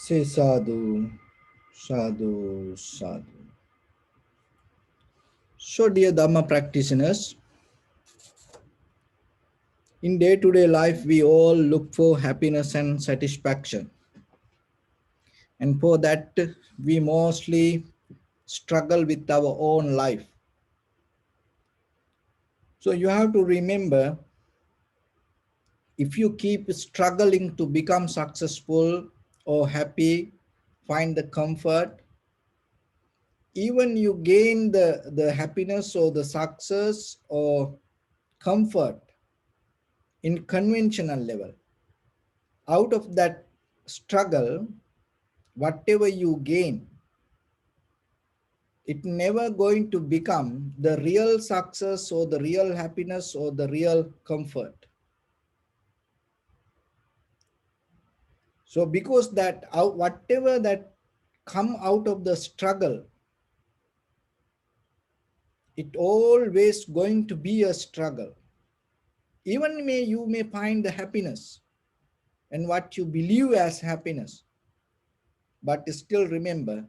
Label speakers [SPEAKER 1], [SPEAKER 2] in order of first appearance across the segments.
[SPEAKER 1] Say sadhu, sadhu, sadhu. So, dear Dharma practitioners, in day to day life, we all look for happiness and satisfaction. And for that, we mostly struggle with our own life. So, you have to remember if you keep struggling to become successful or happy, find the comfort, even you gain the happiness or the success or comfort in conventional level, out of that struggle, whatever you gain, it never going to become the real success or the real happiness or the real comfort. So because that whatever that come out of the struggle, it always going to be a struggle. Even you may find the happiness and what you believe as happiness, but still remember,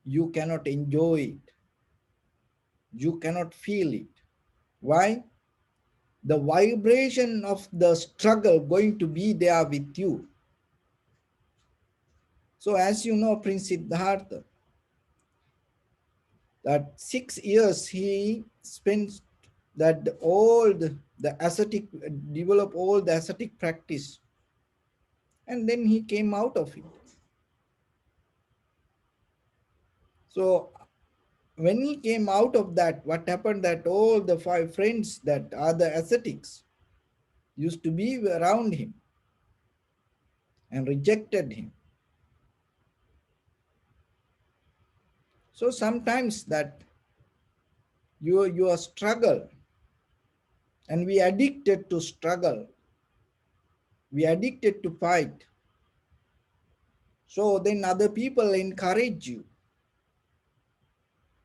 [SPEAKER 1] you cannot enjoy it. You cannot feel it. Why? The vibration of the struggle going to be there with you. So as you know, Prince Siddhartha, that 6 years he spent that all the ascetic, develop all the ascetic practice, and then he came out of it. So when he came out of that, what happened that all the 5 friends that are the ascetics used to be around him and rejected him. So sometimes that your struggle, and we addicted to struggle, we addicted to fight. So then other people encourage you,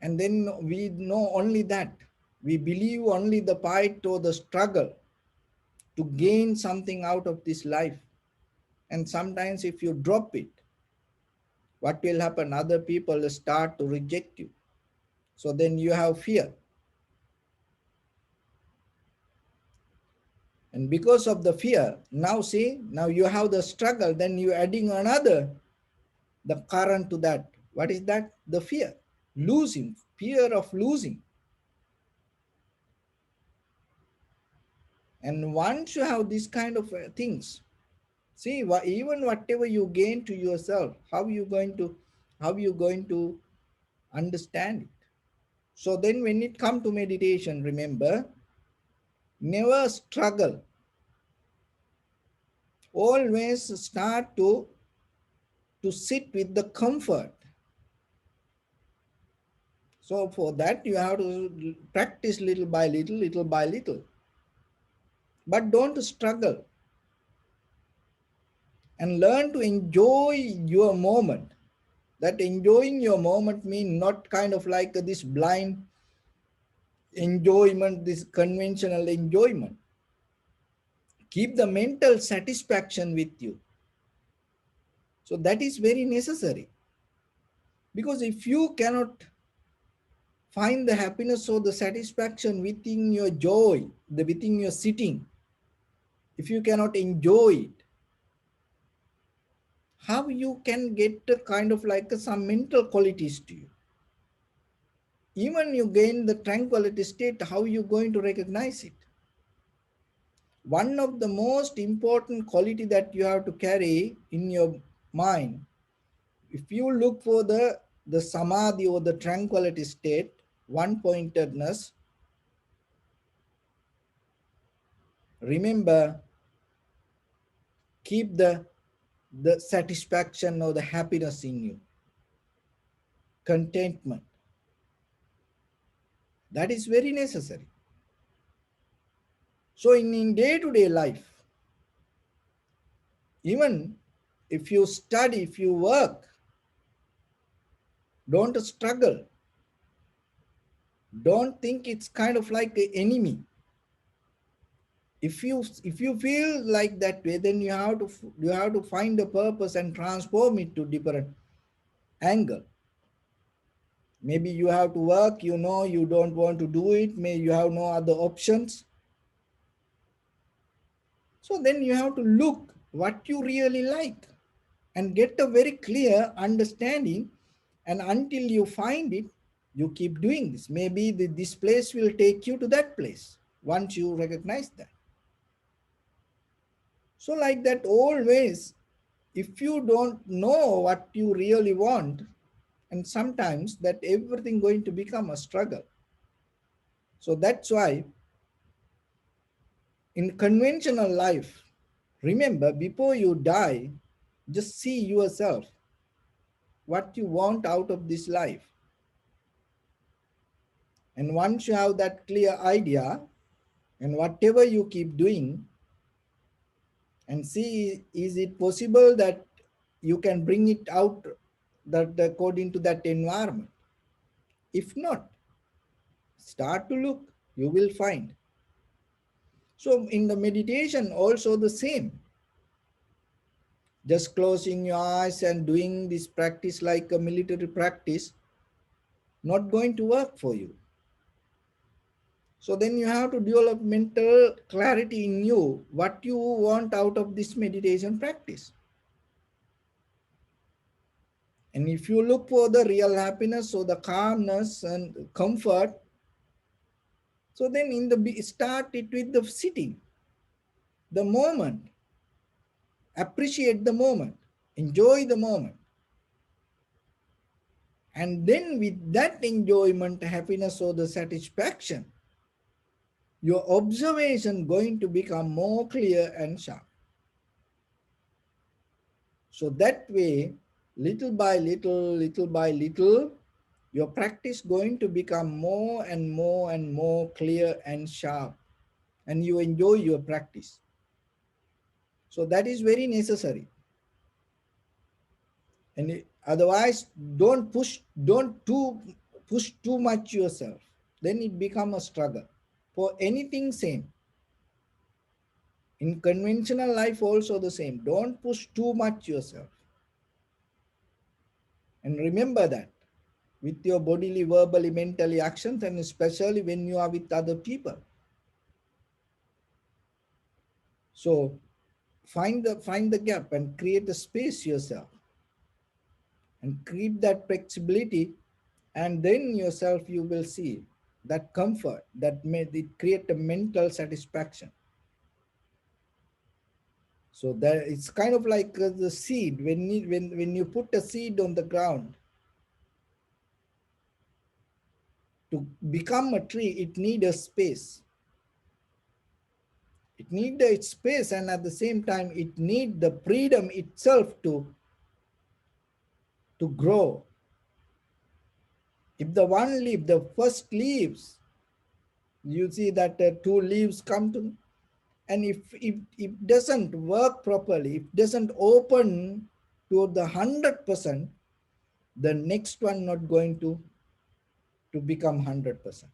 [SPEAKER 1] and then we know only that, we believe only the fight or the struggle to gain something out of this life. And sometimes if you drop it, what will happen? Other people start to reject you. So then you have fear. And because of the fear, now see, now you have the struggle, then you adding another, the current to that. What is that? The fear. Losing, fear of losing. And once you have this kind of things, see, even whatever you gain to yourself, how you going to understand it? So then when it comes to meditation, remember, never struggle. Always start to sit with the comfort. So for that, you have to practice little by little, little by little. But don't struggle, and learn to enjoy your moment. That enjoying your moment means not kind of like this blind enjoyment, this conventional enjoyment. Keep the mental satisfaction with you. So that is very necessary. Because if you cannot find the happiness or the satisfaction within your joy, within your sitting, if you cannot enjoy it, how you can get a kind of like some mental qualities to you? Even you gain the tranquility state, how you going to recognize it? One of the most important quality that you have to carry in your mind, if you look for the samadhi or the tranquility state, one pointedness, remember, keep the satisfaction or the happiness in you, contentment. That is very necessary. So in day-to-day life, even if you study, if you work, don't struggle. Don't think it's kind of like an enemy. If you feel like that way, then you have to find a purpose and transform it to different angle. Maybe you have to work, you don't want to do it, maybe you have no other options. So then you have to look what you really like and get a very clear understanding. And until you find it, you keep doing this. Maybe this place will take you to that place once you recognize that. So like that, always, if you don't know what you really want, and sometimes that everything going to become a struggle. So that's why in conventional life, remember, before you die, just see yourself what you want out of this life. And once you have that clear idea, and whatever you keep doing, and see, is it possible that you can bring it out that according to that environment? If not, start to look, you will find. So in the meditation also the same. Just closing your eyes and doing this practice like a military practice, not going to work for you. So then you have to develop mental clarity in you, what you want out of this meditation practice. And if you look for the real happiness or the calmness and comfort, so then start it with the sitting, the moment, appreciate the moment, enjoy the moment. And then with that enjoyment, happiness or the satisfaction, your observation going to become more clear and sharp. So that way, little by little, your practice going to become more and more and more clear and sharp, and you enjoy your practice. So that is very necessary. And otherwise, don't push too much yourself. Then it become a struggle. For anything, same. In conventional life also the same. Don't push too much yourself. And remember that with your bodily, verbally, mentally actions, and especially when you are with other people. So find the gap and create a space yourself and keep that flexibility, and then yourself you will see that comfort that may it create a mental satisfaction. So that it's kind of like the seed. When you put a seed on the ground, to become a tree, it needs a space. It needs its space, and at the same time, it needs the freedom itself to grow. If the one leaf, the first leaves, you see that two leaves come to, and if it doesn't work properly, if doesn't open to the 100%, the next one not going to become 100%.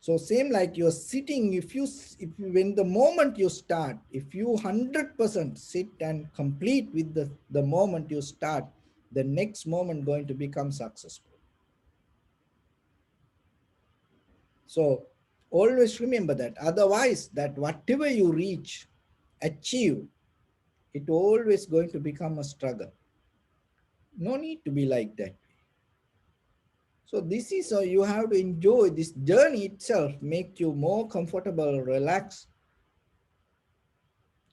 [SPEAKER 1] So same like you're sitting, if you when the moment you start, if you 100% sit and complete with the moment you start, the next moment going to become successful. So always remember that. Otherwise, that whatever you reach, achieve, it always going to become a struggle. No need to be like that. So this is how you have to enjoy this journey itself, make you more comfortable, relaxed,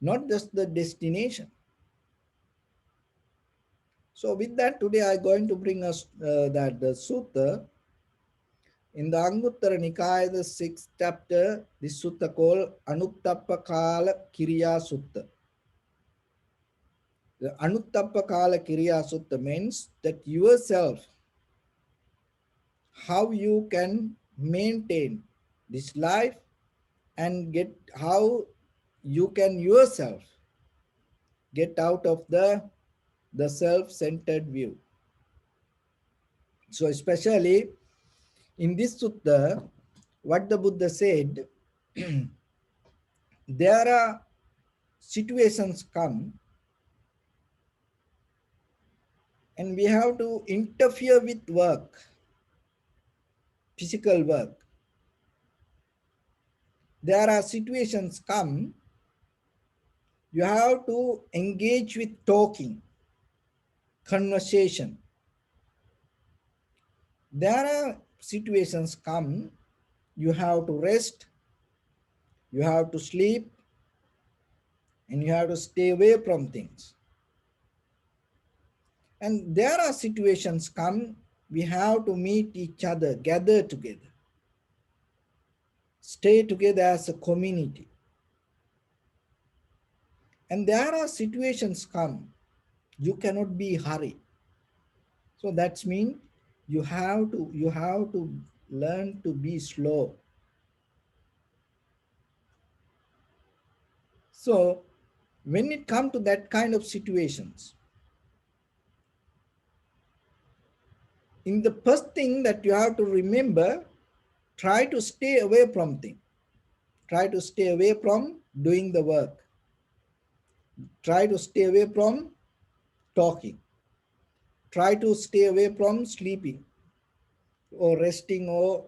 [SPEAKER 1] not just the destination. So with that, today I'm going to bring us that the sutta in the Anguttara Nikaya, the 6th chapter. This sutta called Anuttapakala Kiriya Sutta. The Anuttapakala Kiriya Sutta means that yourself, how you can maintain this life and get how you can yourself get out of the self-centered view. So especially in this sutta, what the Buddha said, there are situations come and we have to interfere with work, physical work. There are situations come, you have to engage with talking, conversation. There are situations come, you have to rest, you have to sleep, and you have to stay away from things. And there are situations come, we have to meet each other, gather together, stay together as a community. And there are situations come, you cannot be hurried. So that's mean you have to learn to be slow. So when it comes to that kind of situations, in the first thing that you have to remember, try to stay away from things. Try to stay away from doing the work. Try to stay away from talking. Try to stay away from sleeping or resting or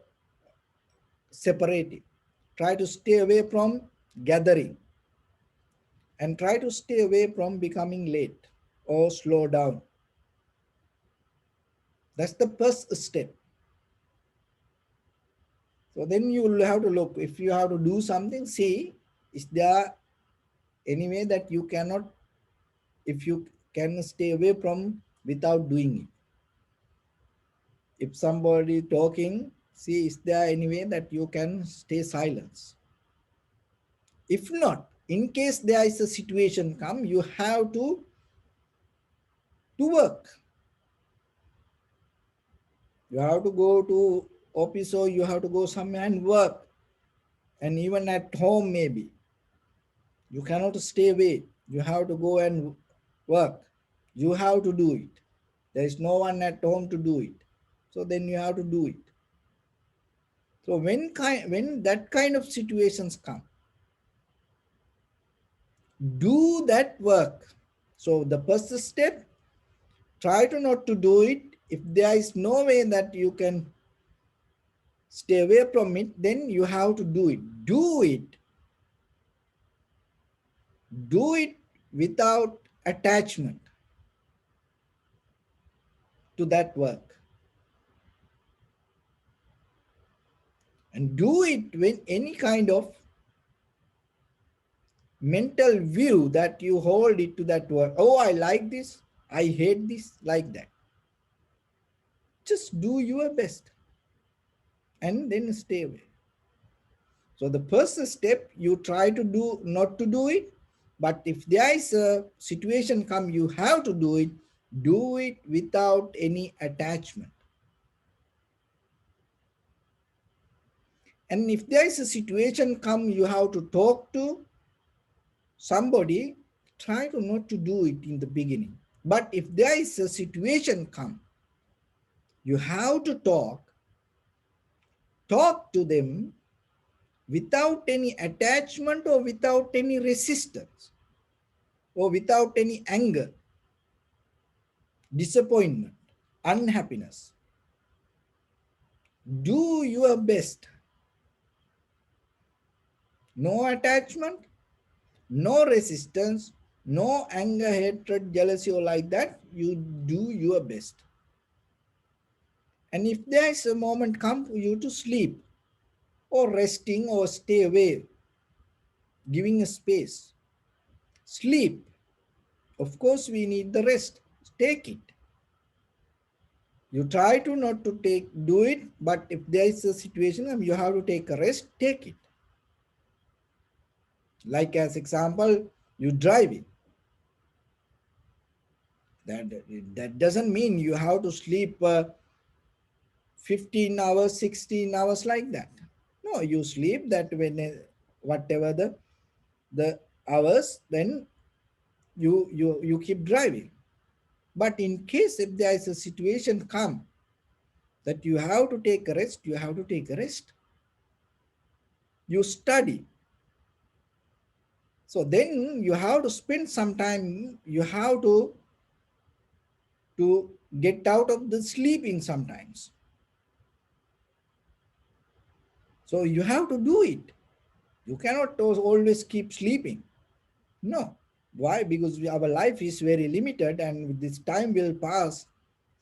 [SPEAKER 1] separating. Try to stay away from gathering and try to stay away from becoming late or slow down. That's the first step. So then you will have to look, if you have to do something, see, is there any way that you cannot, if you can stay away from without doing it. If somebody talking, see, is there any way that you can stay silent? If not, in case there is a situation come, you have to work. You have to go to office or you have to go somewhere and work. And even at home maybe. You cannot stay away. You have to go and work. You have to do it. There is no one at home to do it. So then you have to do it. So when that kind of situations come, do that work. So the first step, try to not to do it. If there is no way that you can stay away from it, then you have to do it. Do it. Do it without attachment to that work. And do it with any kind of mental view that you hold it to that work. Oh, I like this. I hate this, like that. Just do your best and then stay away. So the first step, you try to do not to do it, but if there is a situation come, you have to do it without any attachment. And if there is a situation come, you have to talk to somebody, try to not to do it in the beginning. But if there is a situation come, you have to talk to them without any attachment or without any resistance or without any anger, disappointment, unhappiness. Do your best. No attachment, no resistance, no anger, hatred, jealousy, or like that. You do your best. And if there is a moment come for you to sleep or resting or stay away, giving a space, sleep. Of course, we need the rest. Take it. You try to not to do it, but if there is a situation and you have to take a rest, take it. Like as example, you driving. That doesn't mean you have to sleep 15 hours, 16 hours like that. No, you sleep that when whatever the hours, then you keep driving. But in case if there is a situation come that you have to take a rest, you have to take a rest. you study. So then you have to spend some time, you have to get out of the sleeping sometimes. So you have to do it. You cannot always keep sleeping. No. Why? Because our life is very limited and this time will pass.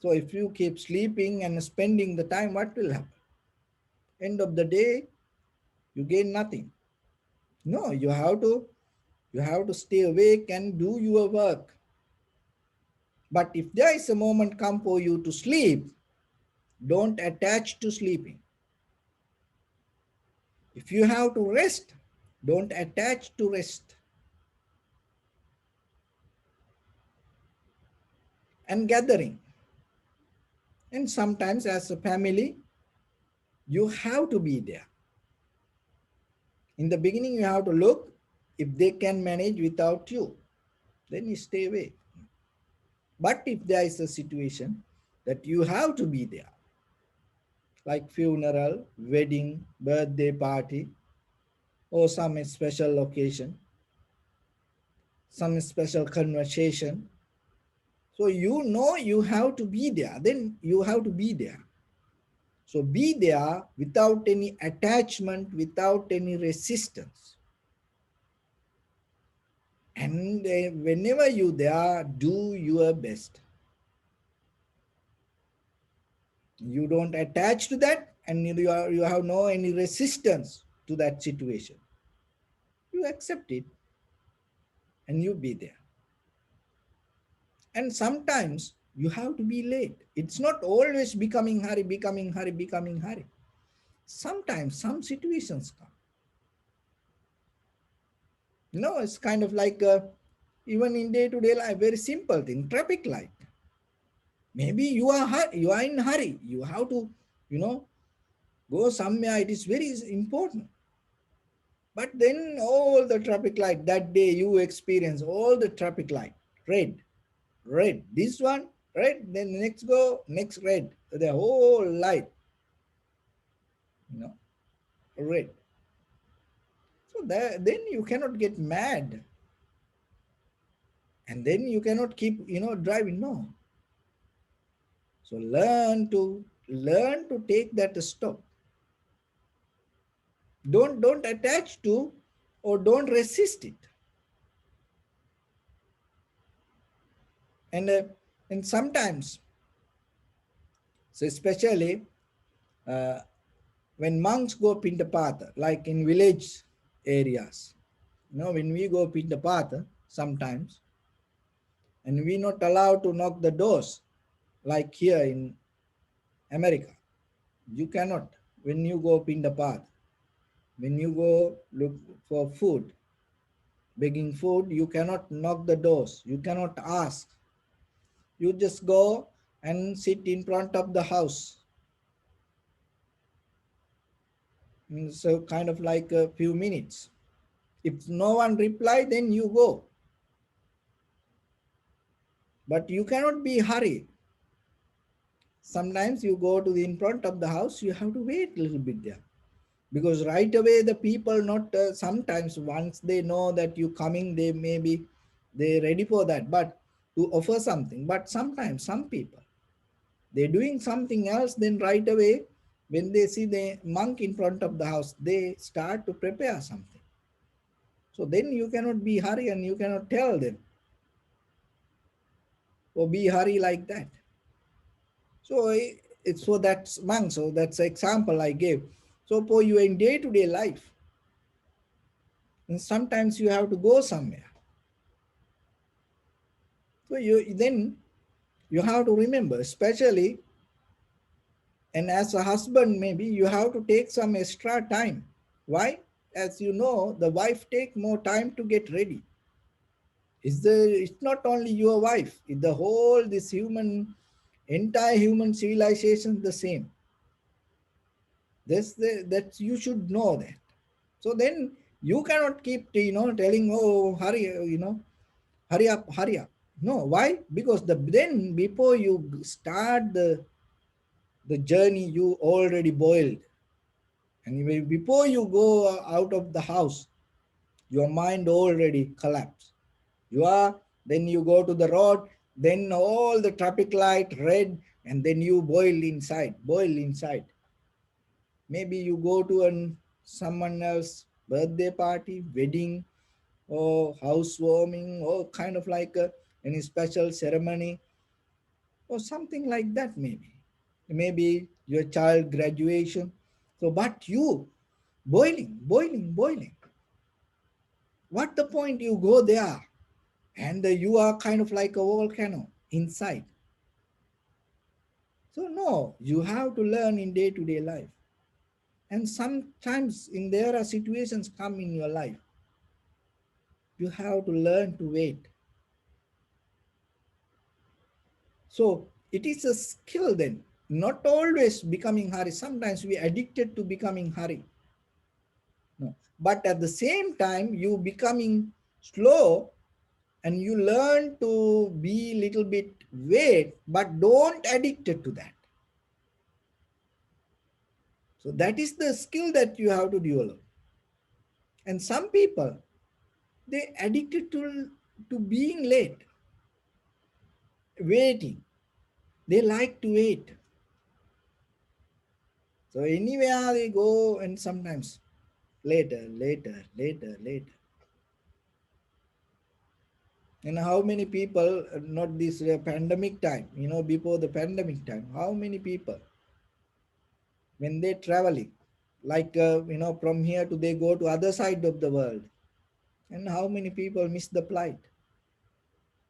[SPEAKER 1] So if you keep sleeping and spending the time, what will happen? End of the day, you gain nothing. No, you have to stay awake and do your work. But if there is a moment come for you to sleep, don't attach to sleeping. If you have to rest, don't attach to rest. And gathering. And sometimes as a family, you have to be there. In the beginning, you have to look if they can manage without you. Then you stay away. But if there is a situation that you have to be there, like funeral, wedding, birthday party, or some special occasion, some special conversation, so you know you have to be there, then you have to be there. So be there without any attachment, without any resistance. And whenever you there, do your best. You don't attach to that, and you have no any resistance to that situation. You accept it and you be there. And sometimes you have to be late. It's not always becoming hurry, becoming hurry, becoming hurry. Sometimes some situations come. It's kind of like even in day-to-day life, very simple thing, traffic light. Maybe you are in hurry. You have to, you know, go somewhere. It is very important. But then all the traffic light that day you experience all the traffic light, red, red. This one, red. Then next red. The whole light, you know, red. So then you cannot get mad, and then you cannot keep driving. No. So learn to take that stop. Don't attach to or don't resist it. And and sometimes, so especially uh, when monks go pindapata, like in village areas, when we go pindapata sometimes, and we not allowed to knock the doors, like here in America, you cannot. When you go pindapata, when you go look for food, begging food, you cannot knock the doors, you cannot ask. You just go and sit in front of the house. So kind of like a few minutes. If no one reply, then you go. But you cannot be hurry. Sometimes you go to the in front of the house, you have to wait a little bit there. Because right away the people not, sometimes once they know that you coming, they ready for that, but to offer something. But sometimes some people, they're doing something else, then right away, when they see the monk in front of the house, they start to prepare something. So then you cannot be hurry and you cannot tell them, or be hurry like that. So it's so that's monk. So that's the example I gave. So for you in day-to-day life, and sometimes you have to go somewhere. So you have to remember, especially, and as a husband, maybe you have to take some extra time. Why? As you know, the wife take more time to get ready. It's not only your wife, it's the whole this entire human civilization the same. That you should know that. So then you cannot keep telling, oh, hurry, hurry up. No, why? Because then before you start the journey, you already boiled, And before you go out of the house, your mind already collapsed. You are, then you go to the road, then all the traffic light red, and then you boil inside. Maybe you go to someone else birthday party, wedding, or housewarming, or kind of like any special ceremony, or something like that. Maybe your child graduation. So, but you boiling. What the point? You go there, and you are kind of like a volcano inside. So no, you have to learn in day-to-day life. And sometimes in there are situations come in your life. You have to learn to wait. So it is a skill then, not always becoming hurry. Sometimes we addicted to becoming hurry. No. But at the same time, you becoming slow and you learn to be little bit wait, but don't addicted to that. So that is the skill that you have to develop. And some people, they addicted to being late, waiting. They like to wait. So anywhere they go, and sometimes later. And how many people, not this pandemic time, before the pandemic time, how many people, when they traveling, like, from here to they go to other side of the world, and how many people miss the flight?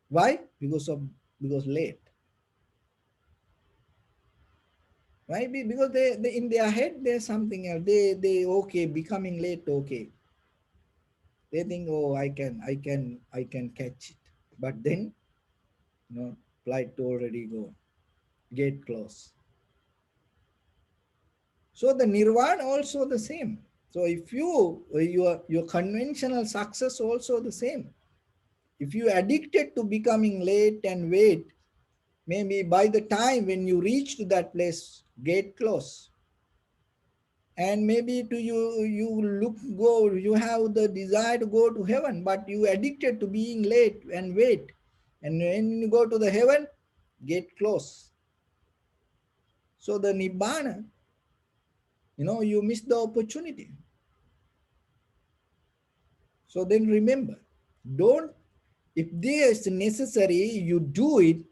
[SPEAKER 1] Why? Because late. Why? Because they in their head there's something else. They okay, becoming late, okay. They think, oh, I can catch it. But then, flight already go, gate close. So the nirvana also the same. So if your conventional success also the same. If you addicted to becoming late and wait, maybe by the time when you reach to that place, gate close. And maybe to you have the desire to go to heaven, but you addicted to being late and wait. And when you go to the heaven, gate close. So the nibbana, you miss the opportunity. So then remember, don't, if there is necessary, you do it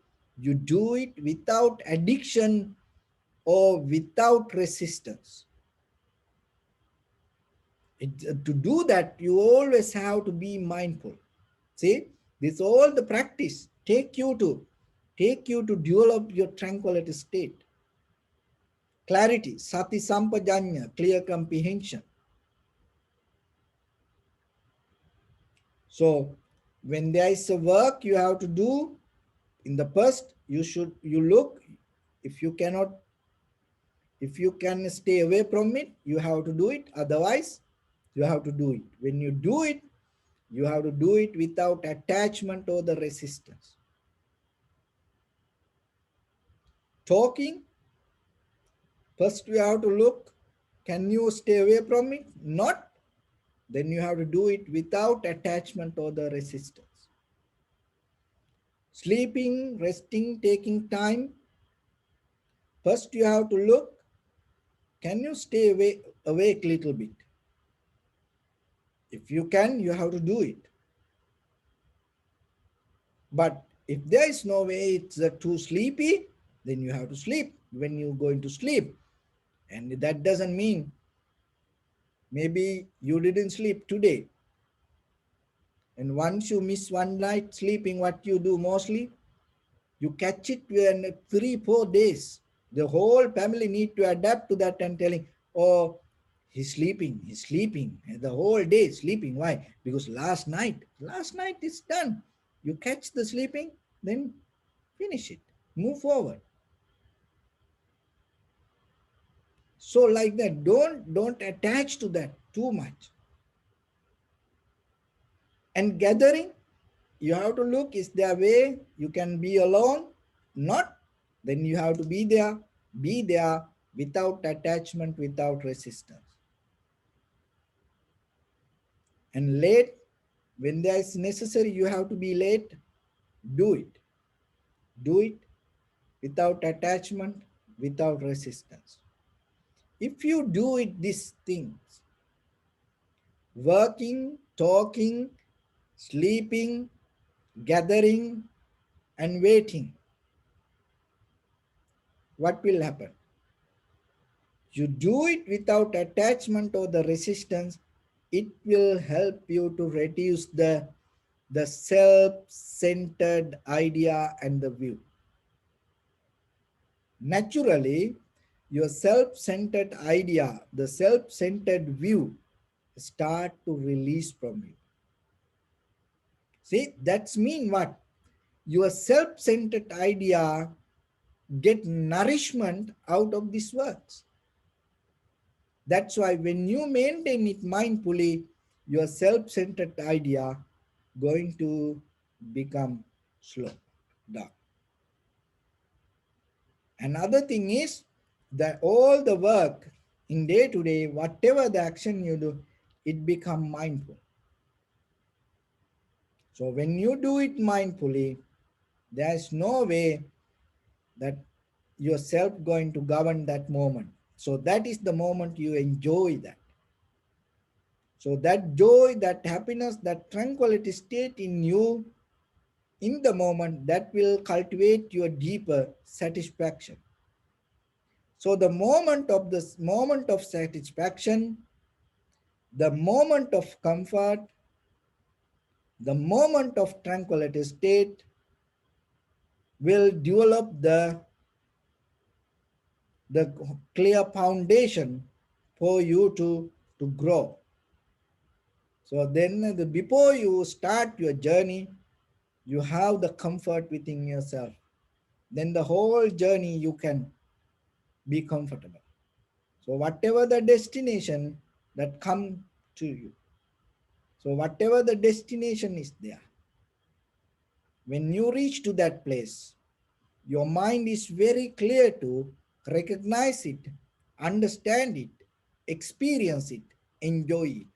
[SPEAKER 1] without addiction or without resistance. To do that, you always have to be mindful. See, this all the practice take you to develop your tranquility state. Clarity, sati sampajanya, clear comprehension. So when there is a work you have to do, in the first you look, if you cannot, if you can stay away from it, you have to do it. Otherwise, you have to do it. When you do it, you have to do it without attachment or the resistance. Talking, first you have to look, can you stay away from it? Not, then you have to do it without attachment or the resistance. Sleeping, resting, taking time, first you have to look, can you stay awake little bit? If you can, you have to do it. But if there is no way, it's too sleepy, then you have to sleep when you're going to sleep. And that doesn't mean maybe you didn't sleep today. And once you miss one night sleeping, what you do mostly? You catch it in 3-4 days. The whole family need to adapt to that and telling, oh, he's sleeping. And the whole day sleeping. Why? Because last night is done. You catch the sleeping, then finish it. Move forward. So like that, don't attach to that too much. And gathering, you have to look, is there a way you can be alone? Not, then you have to be there without attachment, without resistance. And late, when there is necessary, you have to be late, do it. Do it without attachment, without resistance. If you do it, these things, working, talking, sleeping, gathering, and waiting, what will happen? You do it without attachment or the resistance, it will help you to reduce the self-centered idea and the view. Naturally, your self-centered idea, the self-centered view start to release from you. See, that's mean what? Your self-centered idea get nourishment out of these works. That's why when you maintain it mindfully, your self-centered idea going to become slow down. Another thing is that all the work in day to day, whatever the action you do, it become mindful. So when you do it mindfully, there is no way that yourself going to govern that moment. So that is the moment you enjoy that. So that joy, that happiness, that tranquility state in you in the moment, that will cultivate your deeper satisfaction. So the moment of satisfaction, the moment of comfort, the moment of tranquility state will develop the clear foundation for you to grow. So then before you start your journey, you have the comfort within yourself. Then the whole journey you can be comfortable. So whatever the destination that come to you, so whatever the destination is there, when you reach to that place, your mind is very clear to recognize it, understand it, experience it, enjoy it.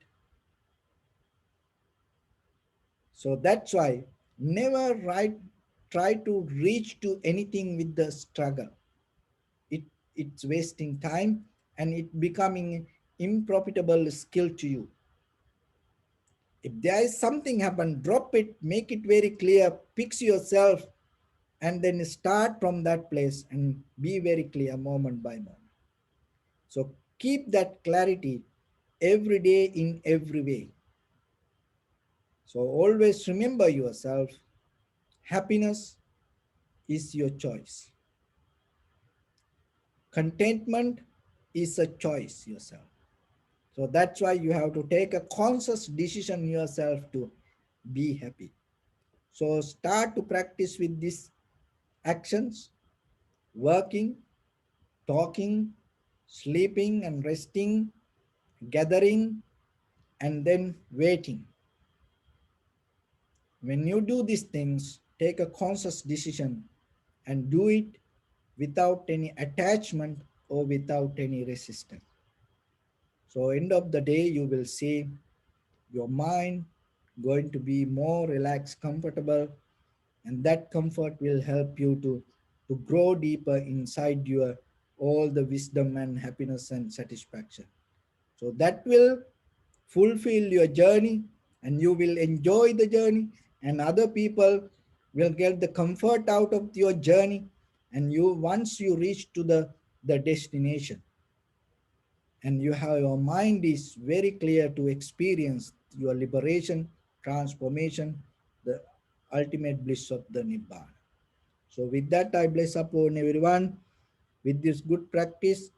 [SPEAKER 1] So that's why never try to reach to anything with the struggle. It it's wasting time and it becoming improfitable skill to you. If there is something happen, drop it, make it very clear, fix yourself, and then start from that place and be very clear moment by moment. So keep that clarity every day in every way. So always remember yourself, happiness is your choice. Contentment is a choice yourself. So that's why you have to take a conscious decision yourself to be happy. So start to practice with these actions, working, talking, sleeping and resting, gathering, and then waiting. When you do these things, take a conscious decision and do it without any attachment or without any resistance. So end of the day, you will see your mind going to be more relaxed, comfortable, and that comfort will help you to grow deeper inside your all the wisdom and happiness and satisfaction. So that will fulfill your journey and you will enjoy the journey and other people will get the comfort out of your journey and you once you reach to the destination and you have your mind is very clear to experience your liberation, transformation, the ultimate bliss of the Nibbana. So with that, I bless upon everyone with this good practice.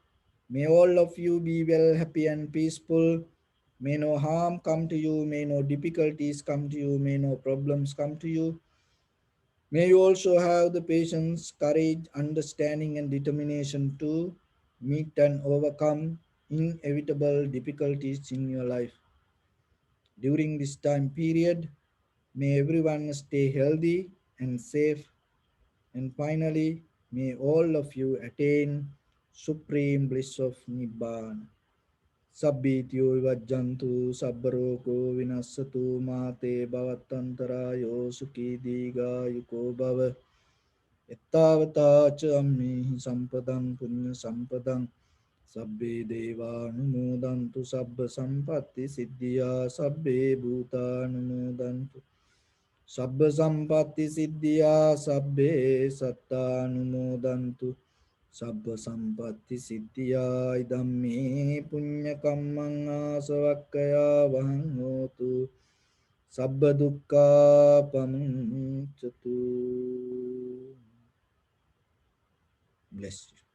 [SPEAKER 1] May all of you be well, happy and peaceful. May no harm come to you. May no difficulties come to you. May no problems come to you. May you also have the patience, courage, understanding and determination to meet and overcome inevitable difficulties in your life. During this time period, may everyone stay healthy and safe. And finally, may all of you attain supreme bliss of Nibbana. Sabbityo vivajjantu sabbaroko vinassatu mate bhavattantarayo sukhi digayuko bhava ettavata ca ammehi sampadang punya sampadang sabbe devanumodantu sabba sampatti siddhya sabbe bhutanumodantu sabba sampatti siddhya sabbe sattanumodantu sabba sampatti siddhya idamme punya kammang asavakkaya vahang hotu sabba dukkha pamuncatu. Bless you.